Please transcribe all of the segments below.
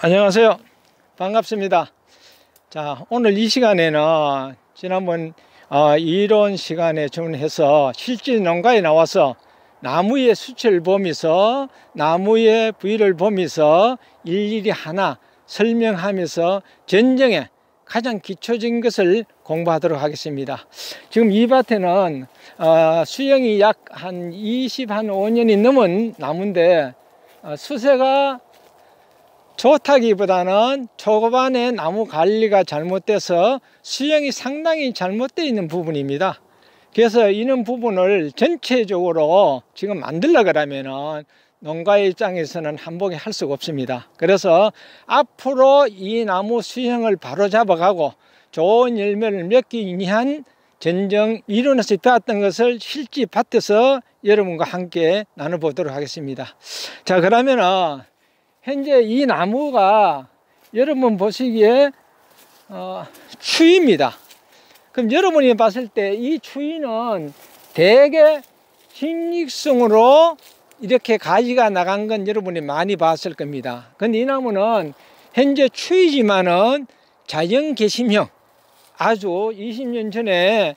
안녕하세요. 반갑습니다. 자, 오늘 이 시간에는 지난번 이론 시간에 주문해서 실제 농가에 나와서 나무의 수치를 보면서 나무의 부위를 보면서 일일이 하나 설명하면서 전쟁에 가장 기초적인 것을 공부하도록 하겠습니다. 지금 이 밭에는 수령이 약 한 25년이 넘은 나무인데 수세가 좋다기보다는 초반에 나무 관리가 잘못돼서 수령이 상당히 잘못되어 있는 부분입니다. 그래서 이런 부분을 전체적으로 지금 만들려고 하면은 농가의 입장에서는 한복에 할 수가 없습니다. 그래서 앞으로 이 나무 수형을 바로 잡아가고 좋은 열매를 맺기 위한 전쟁 이론에서 배웠던 것을 실제 밭에서 여러분과 함께 나눠보도록 하겠습니다. 자, 그러면은 현재 이 나무가 여러분 보시기에 추위입니다. 그럼 여러분이 봤을 때 이 추위는 대개 진익성으로 이렇게 가지가 나간 건 여러분이 많이 봤을 겁니다. 근데 이 나무는 현재 추위지만은 자연 개심형, 아주 20년 전에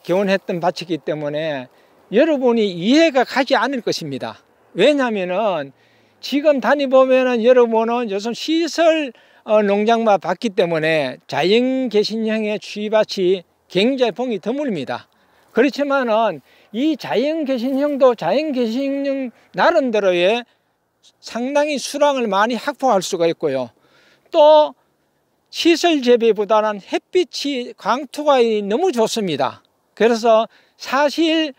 개원했던 밭이기 때문에 여러분이 이해가 가지 않을 것입니다. 왜냐하면은 지금 다니보면은 여러분은 요즘 시설 농장만 봤기 때문에 자연 개신형의 추위밭이 굉장히 봉이 드뭅니다. 그렇지만은 이 자연 개신형도 자연 개신형 나름대로의 상당히 수량을 많이 확보할 수가 있고요. 또 시설 재배보다는 햇빛이 광투가 너무 좋습니다. 그래서 사실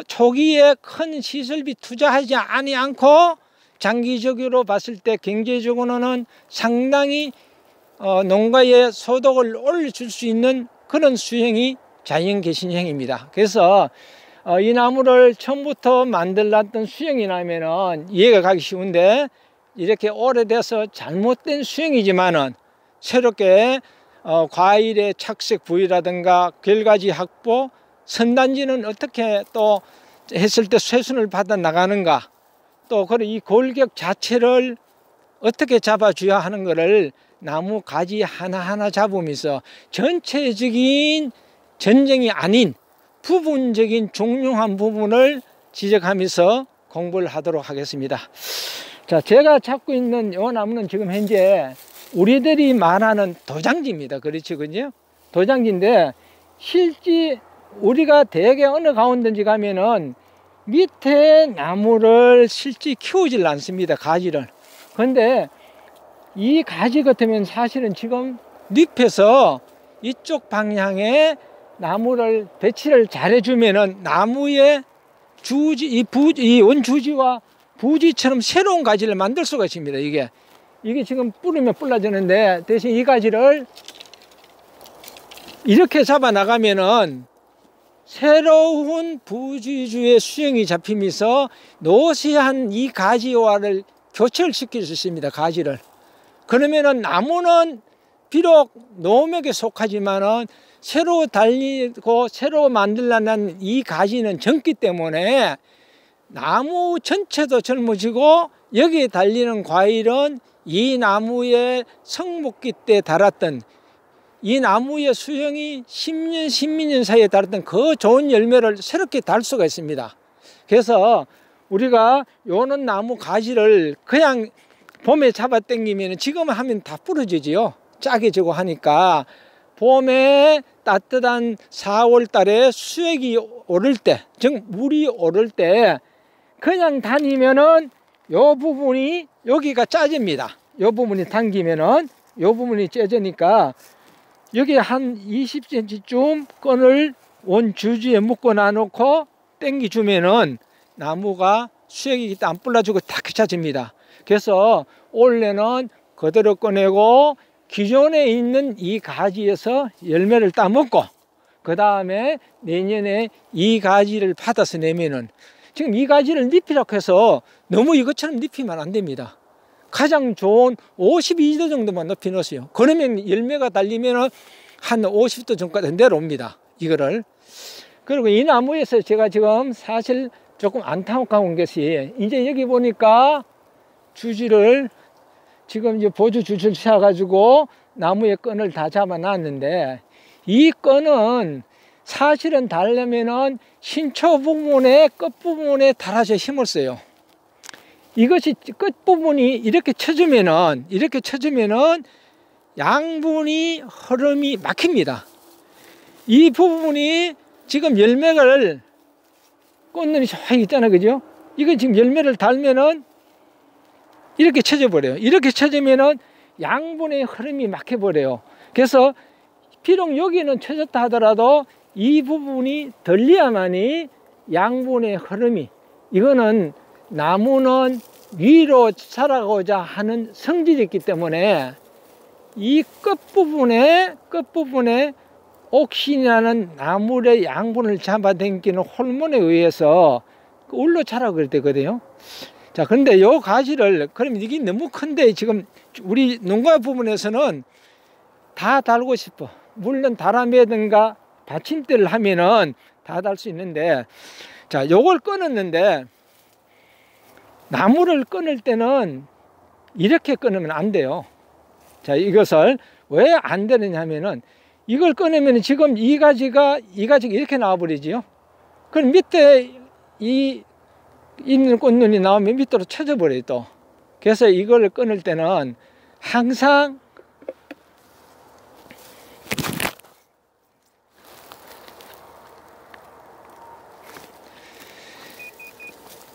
초기에 큰 시설비 투자하지 않고 장기적으로 봤을 때 경제적으로는 상당히 농가의 소득을 올려줄 수 있는 그런 수형이 자연 개신형입니다. 그래서 이 나무를 처음부터 만들었던 수형이라면은 이해가 가기 쉬운데 이렇게 오래돼서 잘못된 수형이지만은 새롭게 과일의 착색 부위라든가 결과지 확보, 선단지는 어떻게 또 했을 때 쇠순을 받아 나가는가, 또 이 골격 자체를 어떻게 잡아줘야 하는 것을 나무 가지 하나하나 잡으면서 전체적인 전쟁이 아닌 부분적인 중요한 부분을 지적하면서 공부를 하도록 하겠습니다. 자, 제가 잡고 있는 이 나무는 지금 현재 우리들이 말하는 도장지입니다. 그렇죠, 그죠? 도장지인데 실제 우리가 대개 어느 가운데인지 가면은 밑에 나무를 실제 키우질 않습니다. 가지를. 그런데 이 가지 같으면 사실은 지금 잎에서 이쪽 방향에 나무를 배치를 잘 해주면은 나무의 주지, 이 원주지와 부지처럼 새로운 가지를 만들 수가 있습니다. 이게 지금 뿌리면 불러지는데 대신 이 가지를 이렇게 잡아 나가면은 새로운 부지주의 수형이 잡히면서 노쇠한 이 가지와를 교체를 시킬 수 있습니다. 가지를. 그러면은 나무는 비록 노목에 속하지만은 새로 달리고 새로 만들려는 이 가지는 젊기 때문에 나무 전체도 젊어지고 여기에 달리는 과일은 이 나무의 성목기 때 달았던 이 나무의 수형이 10년, 12년 사이에 달았던 그 좋은 열매를 새롭게 달 수가 있습니다. 그래서 우리가 요는 나무 가지를 그냥 봄에 잡아 당기면 지금 하면 다 부러지지요. 짜게 지고 하니까 봄에 따뜻한 4월 달에 수액이 오를 때, 즉 물이 오를 때 그냥 다니면은 요 부분이 여기가 짜집니다. 요 부분이 당기면은 요 부분이 째지니까 여기 한 20cm쯤 끈을 원주지에 묶어 놔놓고 당겨주면은 나무가 수액이 안 불러주고 다 켜쳐집니다. 그래서 올해는 그대로 꺼내고 기존에 있는 이 가지에서 열매를 따먹고 그 다음에 내년에 이 가지를 받아서 내면은 지금 이 가지를 잎이라고 해서 너무 이것처럼 잎이면 안 됩니다. 가장 좋은 52도 정도만 높이 넣으세요. 그러면 열매가 달리면 한 50도 정도까지 내려옵니다. 이거를. 그리고 이 나무에서 제가 지금 사실 조금 안타까운 것이 이제 여기 보니까 주지를 지금 이제 보조 줄을 쳐가지고 나무의 끈을 다 잡아놨는데, 이 끈은 사실은 달려면은 신초 부분의 끝부분에 달아서 힘을 써요. 이것이 끝부분이 이렇게 쳐주면은 양분이 흐름이 막힙니다. 이 부분이 지금 열매를 꽃눈이 쫙 있잖아요. 그죠? 이거 지금 열매를 달면은 이렇게 쳐져 버려요. 이렇게 쳐지면은 양분의 흐름이 막혀 버려요. 그래서 비록 여기는 쳐졌다 하더라도 이 부분이 들려야만이 양분의 흐름이, 이거는 나무는 위로 자라고자 하는 성질이 있기 때문에 이 끝부분에 옥신이라는 나무의 양분을 잡아당기는 호르몬에 의해서 울로 자라고 되거든요. 자, 그런데 요 가지를, 그럼 이게 너무 큰데 지금 우리 농가 부분에서는 다 달고 싶어. 물론 다람에든가 받침대를 하면은 다 달 수 있는데, 자, 요걸 끊었는데, 나무를 끊을 때는 이렇게 끊으면 안 돼요. 자, 이것을 왜 안 되느냐 하면은, 이걸 끊으면 지금 이 가지가 이렇게 나와버리지요. 그럼 밑에 이 있는 꽃눈이 나오면 밑으로 쳐져 버려요, 또. 그래서 이걸 끊을 때는 항상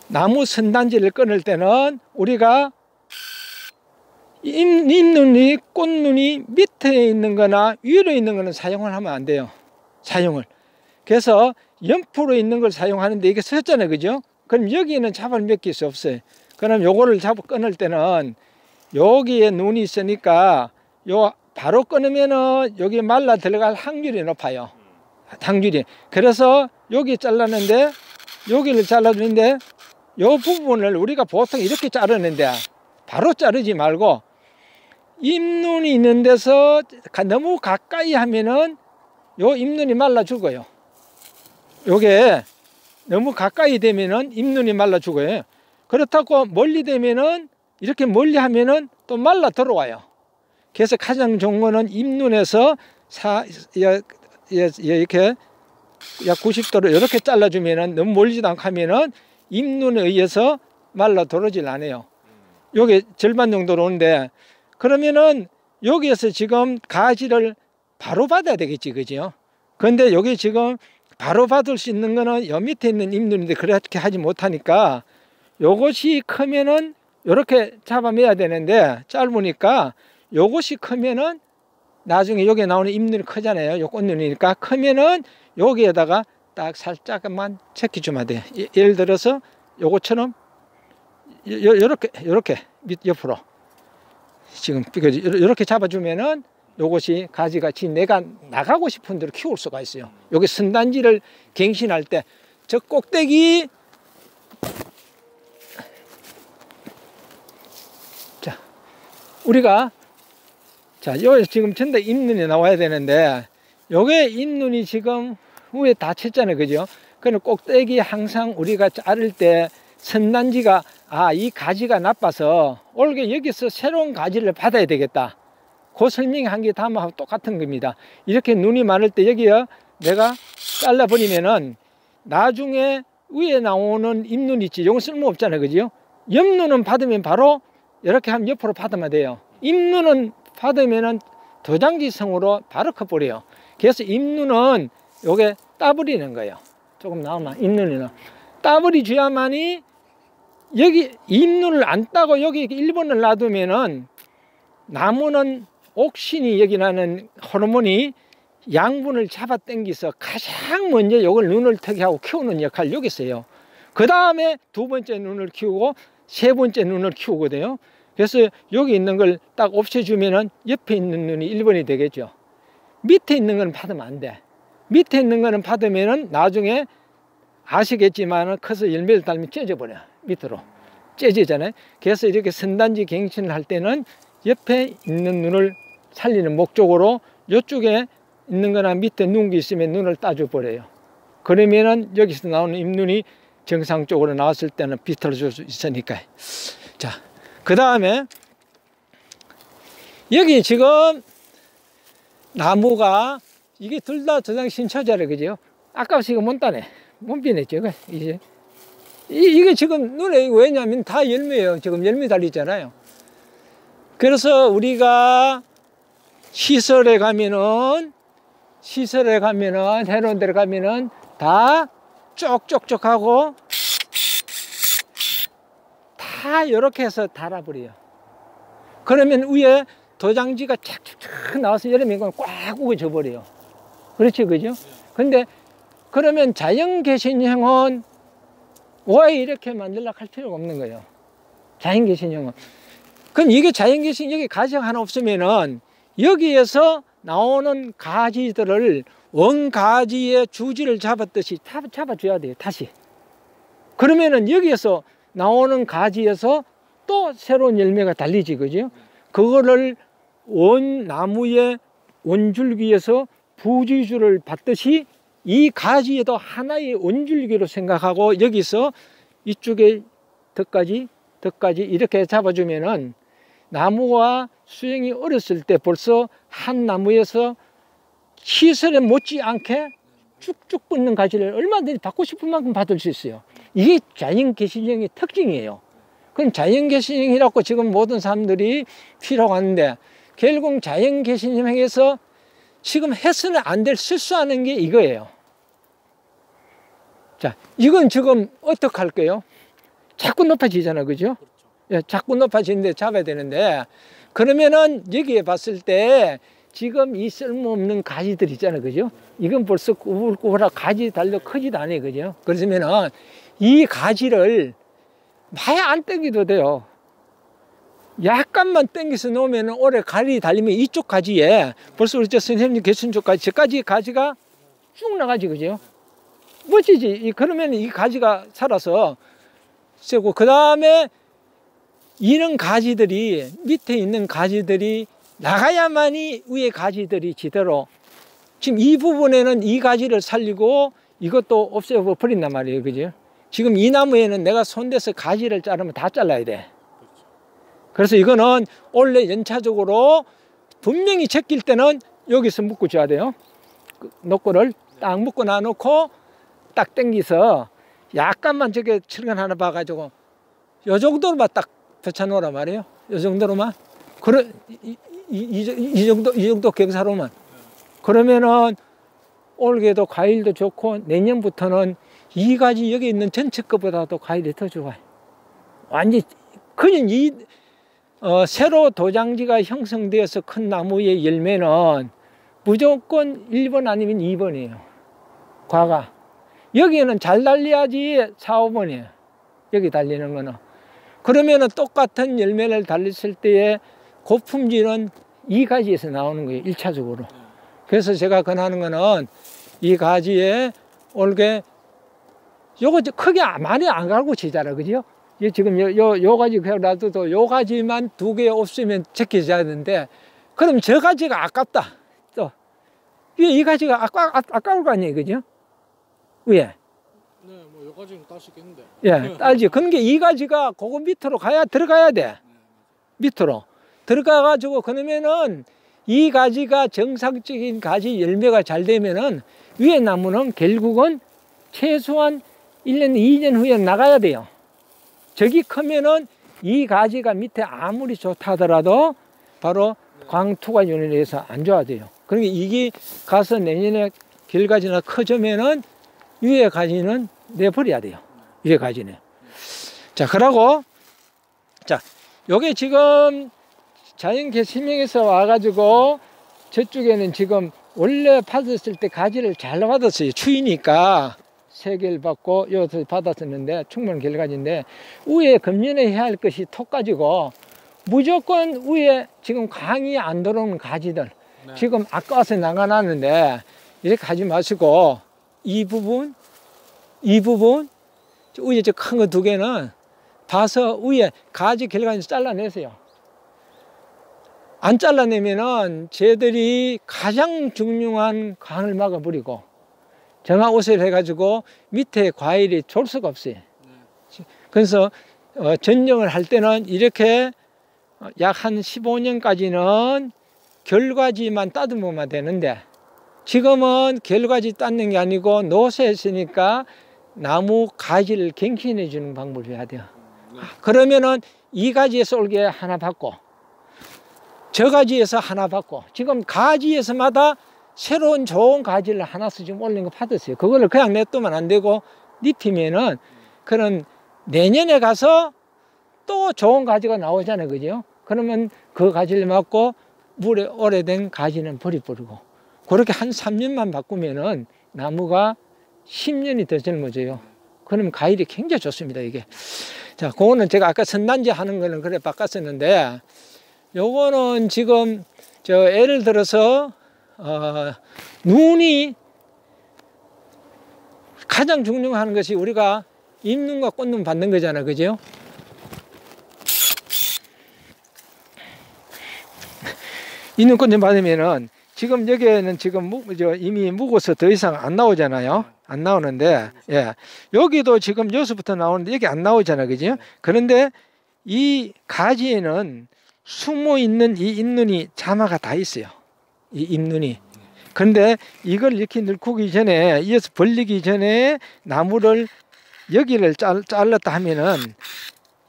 나무 선단지를 끊을 때는 우리가 잎눈이, 꽃눈이 밑에 있는 거나 위로 있는 거는 사용을 하면 안 돼요. 사용을. 그래서 연프로 있는 걸 사용하는데 이게 썼잖아요. 그죠? 그럼 여기는 잡을 맡길 수 없어요. 그럼 요거를 끊을 때는 여기에 눈이 있으니까 요 바로 끊으면은 여기 말라 들어갈 확률이 높아요. 확률이. 그래서 여기 잘랐는데, 여기를 잘라주는데, 요 부분을 우리가 보통 이렇게 자르는데 바로 자르지 말고 잎눈이 있는 데서 너무 가까이 하면은 요 잎눈이 말라 죽어요. 요게 너무 가까이 되면은 잎눈이 말라 죽어요. 그렇다고 멀리 되면은, 이렇게 멀리 하면은 또 말라 들어와요. 그래서 가장 좋은 거는 잎눈에서 이렇게 약 90도로 이렇게 잘라주면은, 너무 멀지도 않고 하면은 잎눈에 의해서 말라 들어오질 않아요. 요게 절반 정도로 오는데, 그러면은 여기에서 지금 가지를 바로 받아야 되겠지, 그죠? 근데 여기 지금 바로 받을 수 있는 거는 요 밑에 있는 잎눈인데 그렇게 하지 못하니까 요것이 크면은 요렇게 잡아매야 되는데, 짧으니까 요것이 크면은 나중에 여기에 나오는 잎눈이 크잖아요. 요 꽃눈이니까 크면은 여기에다가 딱 살짝만 체켜주면 돼요. 예를 들어서 요것처럼 요렇게 밑 옆으로 지금 이렇게 잡아주면은 요것이 가지같이 내가 나가고 싶은 대로 키울 수가 있어요. 여기 선단지를 갱신할 때 저 꼭대기, 자, 우리가, 자, 요 지금 전대 잎눈이 나와야 되는데, 요게 잎눈이 지금 후에 다 쳤잖아요. 그죠? 그럼 꼭대기 항상 우리가 자를 때 선단지가, 이 가지가 나빠서 올게 여기서 새로운 가지를 받아야 되겠다. 그 설명한 게 다음하고 똑같은 겁니다. 이렇게 눈이 많을 때 여기에 내가 잘라버리면은 나중에 위에 나오는 잎눈 있지. 이건 쓸모없잖아요. 그죠? 옆눈은 받으면 바로 이렇게 하면 옆으로 받으면 돼요. 잎눈은 받으면은 도장지성으로 바로 커버려요. 그래서 잎눈은 요게 따버리는 거예요. 조금 나오면 잎눈이는 따버리 줘야만이, 여기 잎눈을 안 따고 여기 1번을 놔두면은 나무는 옥신이, 여기 나는 호르몬이 양분을 잡아 당기서 가장 먼저 요걸 눈을 트게 하고 키우는 역할을 여기 있어요. 그 다음에 두 번째 눈을 키우고 세 번째 눈을 키우거든요. 그래서 여기 있는 걸 딱 없애주면은 옆에 있는 눈이 1번이 되겠죠. 밑에 있는 건 받으면 안 돼. 밑에 있는 거는 받으면은 나중에 아시겠지만 커서 열매를 달면 째져버려. 밑으로 째지잖아요. 그래서 이렇게 선단지 갱신을 할 때는 옆에 있는 눈을 살리는 목적으로 이쪽에 있는 거나 밑에 눈이 있으면 눈을 따줘 버려요. 그러면은 여기서 나오는 잎눈이 정상적으로 나왔을 때는 비틀어줄 수 있으니까. 자, 그 다음에 여기 지금 나무가 이게 둘 다 도장 신초자래, 그죠? 아까워서 이거 못 따네. 못 비냈죠, 이제. 이게 지금 눈에 왜냐면 다 열매예요. 지금 열매 달리잖아요. 그래서 우리가 시설에 가면은 해놓은 데를 가면은 다 쪽쪽쪽하고 다 이렇게 해서 달아버려요. 그러면 위에 도장지가 착착착 나와서 여름에 이건 꽉 우겨져 버려요. 그렇지, 그죠? 근데 그러면 자연 개신형은 왜 이렇게 만들려고 할 필요가 없는 거예요. 자연 개신형은. 그럼 이게 자연 개신, 여기 가지가 하나 없으면은 여기에서 나오는 가지들을 원가지의 주지를 잡았듯이 잡아줘야 돼요, 다시. 그러면은 여기에서 나오는 가지에서 또 새로운 열매가 달리지, 그죠? 그거를 나무의 원줄기에서 부지주를 받듯이 이 가지에도 하나의 원줄기로 생각하고 여기서 이쪽에 덕까지 이렇게 잡아주면은 나무와 수영이 어렸을 때 벌써 한 나무에서 시설에 못지않게 쭉쭉 뻗는 가지를 얼마든지 받고 싶은 만큼 받을 수 있어요. 이게 자연 개신형의 특징이에요. 그럼 자연 개신형이라고 지금 모든 사람들이 필요가 하는데 결국 자연 개신형에서 지금 해서는 안 될 실수하는 게 이거예요. 자, 이건 지금 어떻게 할까요? 자꾸 높아지잖아, 그죠? 예, 자꾸 높아지는데 잡아야 되는데, 그러면은 여기에 봤을 때 지금 이 쓸모없는 가지들 있잖아요, 그죠? 이건 벌써 꾸불꾸불하고 가지 달려 크지도 않아요, 그죠? 그러면은 이 가지를 많이 안 당겨도 돼요. 약간만 당겨서 놓으면 오래 가지 달리면 이쪽 가지에 벌써 우리 선생님 계신 쪽까지 저까지 가지가 쭉 나가지, 그죠? 멋지지? 그러면 이 가지가 살아서 세고, 그 다음에 이런 가지들이, 밑에 있는 가지들이 나가야만이 위에 가지들이 제대로, 지금 이 부분에는 이 가지를 살리고 이것도 없애버린단 말이에요, 그죠? 지금 이 나무에는 내가 손대서 가지를 자르면 다 잘라야 돼. 그래서 이거는 원래 연차적으로 분명히 제낄 때는 여기서 묶어줘야 돼요. 노고를 딱 묶어 놔놓고 딱 당기서 약간만 저게 철근 하나 봐가지고 요 정도로만 딱 붙여놓으란 말이에요. 요 정도로만. 이 정도 경사로만. 그러면은 올해도 과일도 좋고 내년부터는 이 가지 여기 있는 전체 것보다도 과일이 더 좋아요. 완전히 그냥 새로 도장지가 형성되어서 큰 나무의 열매는 무조건 1번 아니면 2번이에요. 과가. 여기에는 잘 달려야지 4, 5번이에요. 여기 달리는 거는. 그러면은 똑같은 열매를 달렸을 때의 고품질은 이 가지에서 나오는 거예요, 1차적으로. 그래서 제가 권하는 거는 이 가지에 올게 요거 크게 많이 안 갈고 치잖아, 그죠? 지금 요 가지 그냥 놔둬도 요 가지만 2개 없으면 제껴져야 되는데, 그럼 저 가지가 아깝다. 또 위에 이 가지가 아까울 거 아니에요, 그죠? 위에. 네, 뭐 요 가지는 딸 수 있겠는데. 예, 딸지. 그러니까 이 가지가 그거 밑으로 들어가야 돼. 밑으로 들어가가지고, 그러면은 이 가지가 정상적인 가지 열매가 잘 되면은 위에 나무는 결국은 최소한 1년, 2년 후에 나가야 돼요. 저기 크면은 이 가지가 밑에 아무리 좋다 하더라도 바로 광투가 연연해서 안 좋아져요. 그러니까 이게 가서 내년에 결가지나 커지면은 위에 가지는 내버려야 돼요. 위에 가지는. 자, 그러고, 자, 요게 지금 자연 개심형에서 와가지고 저쪽에는 지금 원래 받았을 때 가지를 잘 받았어요. 추위니까 3개를 받고 여기서 받았었는데 충분한 결가지인데, 위에 금년에 해야 할 것이 톡가지고 무조건 위에 지금 강이 안 들어오는 가지들, 네. 지금 아까워서 나가놨는데 이렇게 하지 마시고 이 부분 위에 저 큰 거 2개는 봐서 위에 가지 결가지 잘라내세요. 안 잘라내면은 쟤들이 가장 중요한 강을 막아버리고 정화옷을 해가지고 밑에 과일이 졸 수가 없어요. 그래서 전정을 할 때는 이렇게 약 한 15년까지는 결과지만 따듬으면 되는데 지금은 결과지 땄는 게 아니고 노쇠했으니까 나무 가지를 갱신해 주는 방법을 해야 돼요. 그러면은 이 가지에서 올게 하나 받고 저 가지에서 하나 받고 지금 가지에서마다 새로운 좋은 가지를 하나씩 지금 올린 거 받았어요. 그거를 그냥 냅두면 안 되고 입히면은 그런 내년에 가서 또 좋은 가지가 나오잖아요. 그죠? 그러면 그 가지를 맞고 물에 오래된 가지는 버리고 그렇게 한 3년만 바꾸면은 나무가 10년이 더 젊어져요. 그러면 과일이 굉장히 좋습니다. 이게. 자, 그거는 제가 아까 선단지 하는 거는 그래 바꿨었는데 요거는 지금 예를 들어서 눈이 가장 중요한 것이 우리가 잎눈과 꽃눈 받는 거잖아. 그죠? 잎눈 꽃눈 받으면은 지금 여기에는 지금 이미 묵어서 더 이상 안 나오잖아요. 안 나오는데, 예. 여기도 지금 여기서부터 나오는데 여기 안 나오잖아요. 그죠? 그런데 이 가지에는 숨어 있는 이 잎눈이 자마가 다 있어요. 이 잎눈이. 그런데 이걸 이렇게 늙기 전에, 이어서 벌리기 전에 나무를 여기를 잘랐다 하면은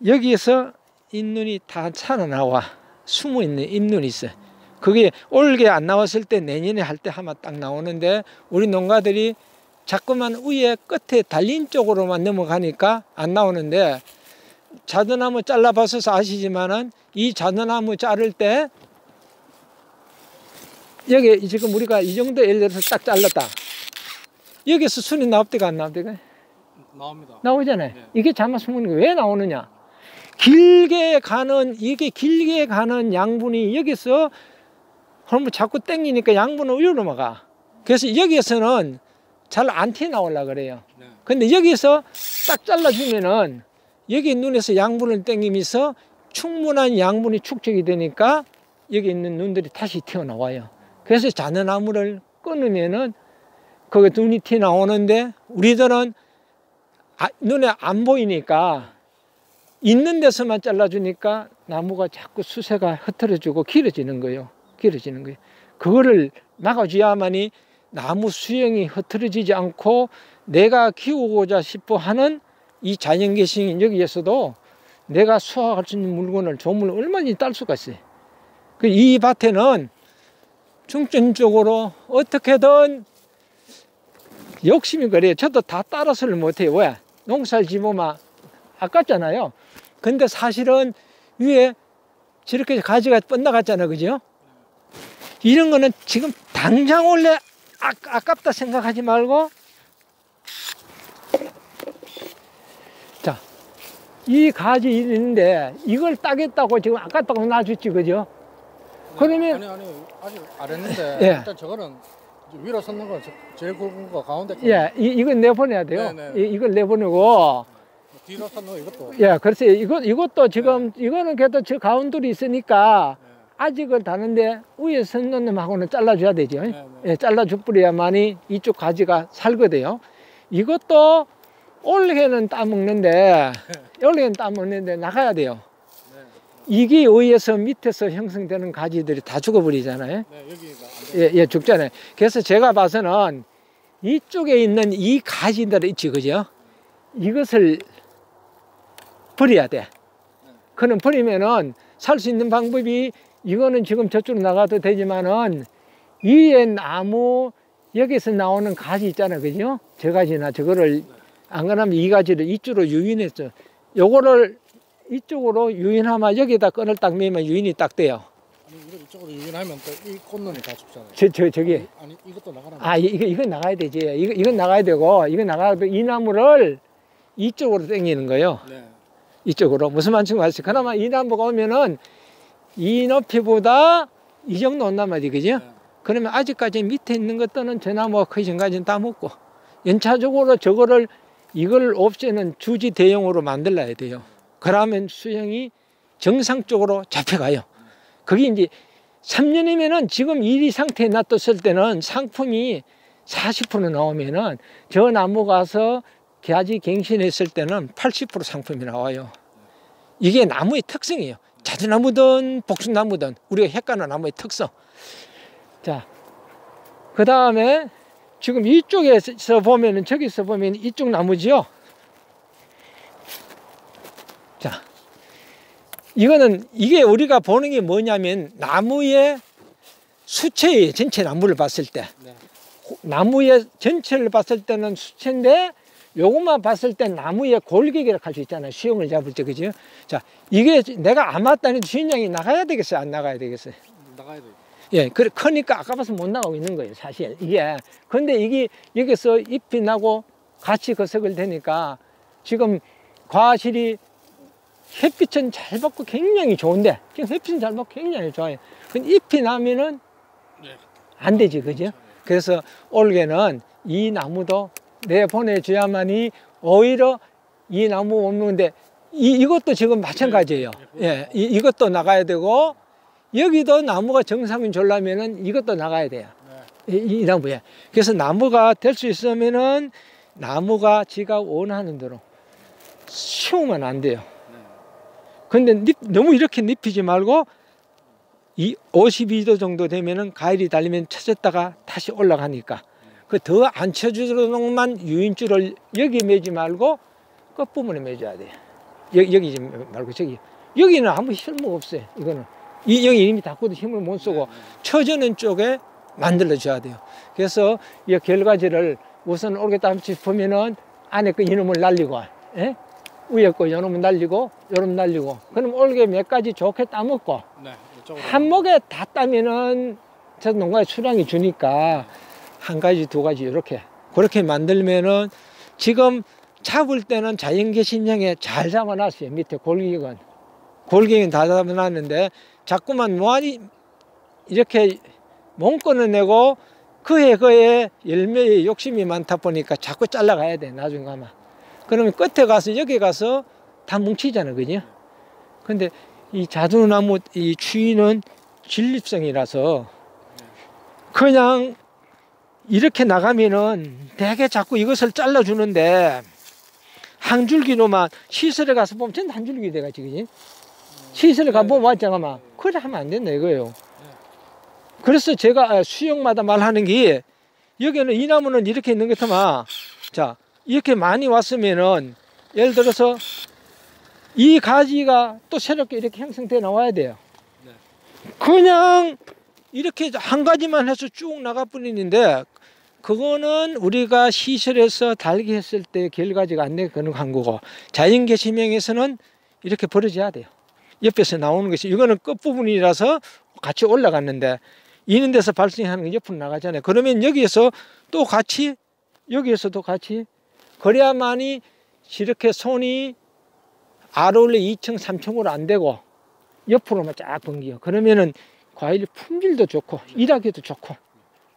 여기에서 잎눈이 다 살아나와. 숨어 있는 잎눈이 있어요. 그게 올게 안 나왔을 때 내년에 할 때 하면 딱 나오는데 우리 농가들이 자꾸만 위에 끝에 달린 쪽으로만 넘어가니까 안 나오는데 자두나무 잘라봐서 아시지만은 이 자두나무 자를 때 여기 지금 우리가 이 정도 예를 들어서 딱 잘랐다. 여기서 순이 나옵니까 안 나옵니까? 나옵니다. 나오잖아요. 네. 이게 자마 숨는 게 왜 나오느냐? 길게 가는 양분이 여기서 그러면 자꾸 땡기니까 양분은 위로 넘어가. 그래서 여기에서는 잘 안 튀어나오려고 그래요. 네. 근데 여기서 딱 잘라주면은 여기 눈에서 양분을 땡기면서 충분한 양분이 축적이 되니까 여기 있는 눈들이 다시 튀어나와요. 그래서 자느나무를 끊으면은 거기 눈이 튀어나오는데 우리들은 눈에 안 보이니까 있는 데서만 잘라주니까 나무가 자꾸 수세가 흐트러지고 길어지는 거예요. 그거를 막아줘야만이 나무 수영이 흐트러지지 않고 내가 키우고자 싶어 하는 이 자연개식인 여기에서도 내가 수확할 수 있는 물건을 조물을 얼마든지 딸 수가 있어요. 이 밭에는 중점적으로 어떻게든 욕심이 그래요. 저도 다 따라서를 못해요. 왜? 농사를 지으면 아깝잖아요. 근데 사실은 위에 저렇게 가지가 뻗나갔잖아요. 그죠? 이런 거는 지금 당장 원래 아깝다 생각하지 말고 자, 이 가지 있는데 이걸 따겠다고 지금 아깝다고 놔줬지. 그죠? 그러면 아니 아직 안 했는데 예. 일단 저거는 위로 섰는 건 제일 굵은 거 가운데 거. 예, 이건 내보내야 돼요. 네네. 이걸 내보내고 뒤로 섰는 거 이것도. 예, 그래서 이것도 지금 이거는 그래도 저 가운데로 있으니까 아직을 다는데 위에 선 놈하고는 잘라줘야 되죠. 예, 잘라줘버려야만이 이쪽 가지가 살거든요. 이것도 올해는 따먹는데 나가야 돼요. 이게 위에서 밑에서 형성되는 가지들이 다 죽어버리잖아요. 네, 여기가 안 돼요. 예, 죽잖아요. 그래서 제가 봐서는 이쪽에 있는 이 가지들 있지, 그죠? 이것을 버려야 돼. 그는 버리면은 살 수 있는 방법이 이거는 지금 저쪽으로 나가도 되지만은 위에 나무 여기서 나오는 가지 있잖아요, 그죠? 저 가지나 저거를 안 그러면 이 가지를 이쪽으로 유인했죠. 요거를 이쪽으로 유인하면 여기다 끈을 딱 매면 유인이 딱 돼요. 아니 이거 이쪽으로 유인하면 또 이 꽃눈이 다 죽잖아요. 저기. 아니 이것도 나가라. 이건 나가야 되지. 이건 나가야 되고, 이건 나가도 이 나무를 이쪽으로 당기는 거예요. 네. 이쪽으로. 무슨 말인지 아시죠? 그나마 이 나무가 오면은 이 높이보다 이 정도 온단 말이지, 그죠? 네. 그러면 아직까지 밑에 있는 것들은 저 나무가 크기 전까지는 다 먹고, 연차적으로 이걸 없애는 주지 대용으로 만들어야 돼요. 그러면 수영이 정상적으로 잡혀가요. 그게 이제 3년이면은 지금 이 상태에 놔뒀을 때는 상품이 40% 나오면은 저 나무 가서 가지 갱신했을 때는 80% 상품이 나와요. 이게 나무의 특성이에요. 자두나무든 복숭나무든 우리가 헷갈리는 나무의 특성. 자, 그 다음에 지금 이쪽에서 보면은, 저기서 보면 이쪽 나무지요. 자, 이게 우리가 보는 게 뭐냐면 나무의 수채예요. 전체 나무를 봤을 때. 네. 나무의 전체를 봤을 때는 수채인데, 요것만 봤을 때 나무의 골격이라고 할 수 있잖아요. 수영을 잡을 때, 그죠? 자, 이게 내가 안 맞다니 주인장이 나가야 되겠어요? 안 나가야 되겠어요? 나가야 돼. 예, 크니까 아까봐서 못 나가고 있는 거예요, 사실. 이게. 근데 이게 여기서 잎이 나고 같이 거석을 되니까 지금 과실이 햇빛은 잘 받고 굉장히 좋은데, 지금 햇빛은 잘 받고 굉장히 좋아요. 근데 잎이 나면은 안 되지, 그죠? 그래서 올해는 이 나무도 내보내줘야만이 오히려 이 나무 없는데, 이것도 지금 마찬가지예요. 예, 이것도 나가야 되고, 여기도 나무가 정상인 줄라면은 이것도 나가야 돼요. 이 나무에. 그래서 나무가 될 수 있으면은 나무가 지가 원하는 대로 쉬우면 안 돼요. 근데 너무 이렇게 눕히지 말고, 이 52도 정도 되면은 가을이 달리면 쳐졌다가 다시 올라가니까 그 더 안 쳐주도록만 유인줄을 여기 매지 말고 끝부분에 매줘야 돼요. 여기 말고 저기. 여기는 아무 쓸모 없어요. 이거는 여기 이미 닦고도 힘을 못 쓰고 쳐주는 쪽에 만들어 줘야 돼요. 그래서 이 결과지를 우선 올겠다 싶으면은 안에 그 이놈을 날리고, 예? 위에 거 요놈은 날리고 요놈 날리고, 그럼 올게 몇 가지 좋게 따먹고, 네, 한 목에 다 따면은 저 농가에 수량이 주니까 한 가지 두 가지 이렇게 그렇게 만들면은, 지금 잡을 때는 자연개심형에 잘 잡아놨어요. 밑에 골격은 다 잡아놨는데 자꾸만 뭐하니 이렇게 못 끊어내고 그에 열매에 욕심이 많다 보니까 자꾸 잘라가야 돼. 나중에 가면 그러면 끝에 가서 여기 가서 다 뭉치잖아, 그죠? 근데 이 자두나무 이 추위는 진립성이라서 그냥 이렇게 나가면은 되게 자꾸 이것을 잘라주는데, 한 줄기로만 시설에 가서 보면 전부 한 줄기 돼가지, 그지? 시설에 가보면 왔잖아. 그래 하면 안 된다 이거예요. 그래서 제가 수영마다 말하는 게, 여기는 이 나무는 이렇게 있는 것 같으면, 자, 이렇게 많이 왔으면은 예를 들어서 이 가지가 또 새롭게 이렇게 형성돼 나와야 돼요. 그냥 이렇게 한 가지만 해서 쭉 나가 버리는데, 그거는 우리가 시설에서 달게 했을 때 결과지가 안 되게 그런 한 거고, 자연개심형에서는 이렇게 벌어져야 돼요. 옆에서 나오는 것이, 이거는 끝부분이라서 같이 올라갔는데 이런 데서 발생하는 게 옆으로 나가잖아요. 그러면 여기에서 또 같이, 여기에서도 같이, 그래야만이 이렇게 손이 아래올려 2층 3층으로 안 되고 옆으로만 쫙 번기요. 그러면은 과일 품질도 좋고 일하기도 좋고.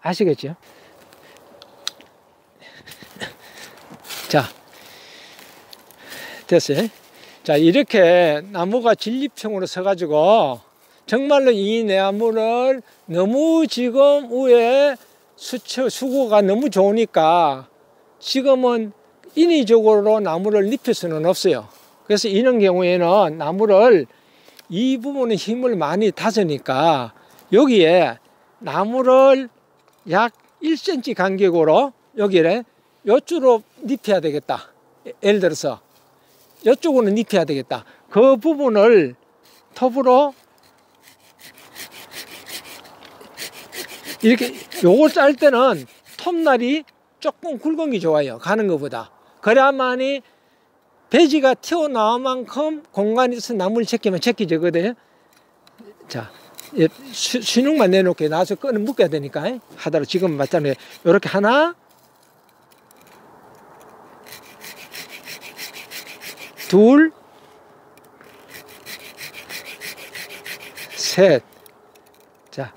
아시겠죠? 자, 됐어요. 자, 이렇게 나무가 진립형으로 서가지고 정말로 이 나무를 너무 지금 위에 수고가 너무 좋으니까 지금은 인위적으로 나무를 눕힐 수는 없어요. 그래서 이런 경우에는 나무를 이 부분에 힘을 많이 다으니까 여기에 나무를 약 1cm 간격으로 여기를 이쪽으로 눕혀야 되겠다. 예를 들어서 이쪽으로 눕혀야 되겠다. 그 부분을 톱으로 이렇게, 요걸 짤 때는 톱날이 조금 굵은 게 좋아요. 가는 것보다. 그래야만이 배지가 튀어나올 만큼 공간이 있어서 나무를 제끼거든요. 자, 수능만 내놓게 나와서 끈을 묶어야 되니까 하다가 지금 맞잖아요. 이렇게 하나, 둘, 셋, 자,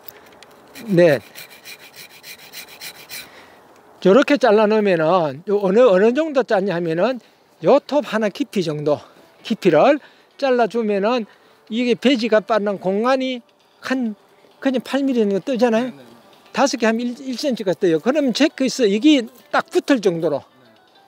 넷. 저렇게 잘라놓으면은 어느 정도 짰냐 하면은 요 톱 하나 깊이를 잘라주면은 이게 배지가 빠는 공간이 한 그냥 8mm 뜨잖아요. 5개 하면 1cm가 떠요. 그러면 체크해서 이게 딱 붙을 정도로.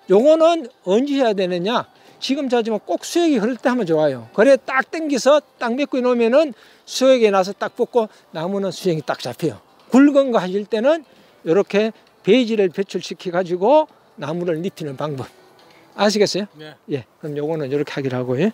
요거는 언제 해야 되느냐? 지금 자지만 꼭 수액이 흐를 때 하면 좋아요. 그래 딱 당겨서 딱 메꿔 놓으면은 수액에 나서 딱 뽑고 나무는 수액이 딱 잡혀요. 굵은 거 하실 때는 이렇게 배지를 배출시켜 가지고 나무를 입히는 방법 아시겠어요? 네. 예, 그럼 요거는 이렇게 하기로 하고요.